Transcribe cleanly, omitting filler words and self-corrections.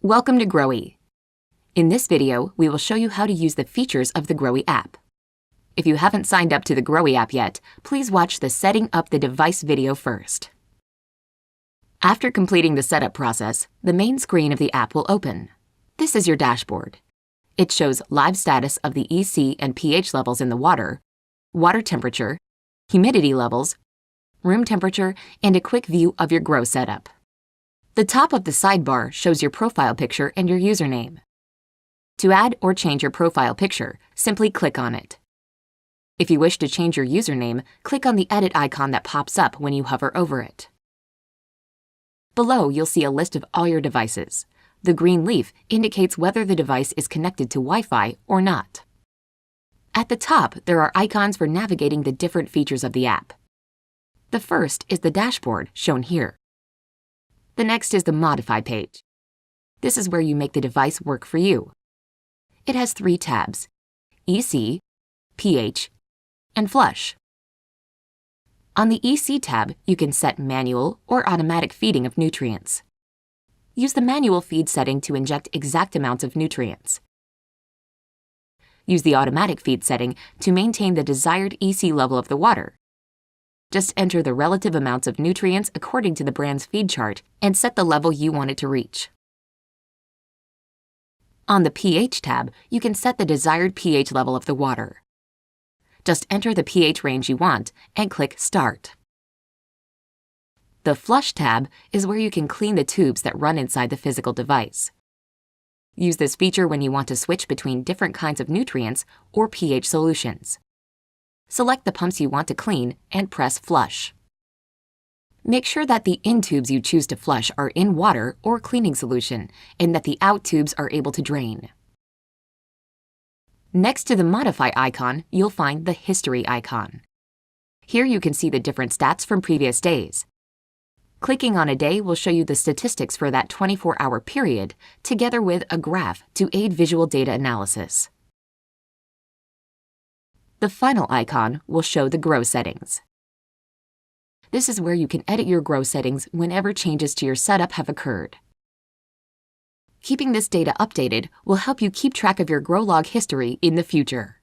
Welcome to Growee. In this video, we will show you how to use the features of the Growee app. If you haven't signed up to the Growee app yet, please watch the Setting Up the Device video first. After completing the setup process, the main screen of the app will open. This is your dashboard. It shows live status of the EC and pH levels in the water temperature, humidity levels, room temperature, and a quick view of your grow setup. The top of the sidebar shows your profile picture and your username. To add or change your profile picture, simply click on it. If you wish to change your username, click on the edit icon that pops up when you hover over it. Below, you'll see a list of all your devices. The green leaf indicates whether the device is connected to Wi-Fi or not. At the top, there are icons for navigating the different features of the app. The first is the dashboard, shown here. The next is the Modify page. This is where you make the device work for you. It has 3 tabs: EC, pH, and Flush. On the EC tab, you can set manual or automatic feeding of nutrients. Use the manual feed setting to inject exact amounts of nutrients. Use the automatic feed setting to maintain the desired EC level of the water. Just enter the relative amounts of nutrients according to the brand's feed chart and set the level you want it to reach. On the pH tab, you can set the desired pH level of the water. Just enter the pH range you want and click Start. The Flush tab is where you can clean the tubes that run inside the physical device. Use this feature when you want to switch between different kinds of nutrients or pH solutions. Select the pumps you want to clean and press Flush. Make sure that the in tubes you choose to flush are in water or cleaning solution and that the out tubes are able to drain. Next to the Modify icon, you'll find the History icon. Here you can see the different stats from previous days. Clicking on a day will show you the statistics for that 24-hour period, together with a graph to aid visual data analysis. The final icon will show the grow settings. This is where you can edit your grow settings whenever changes to your setup have occurred. Keeping this data updated will help you keep track of your grow log history in the future.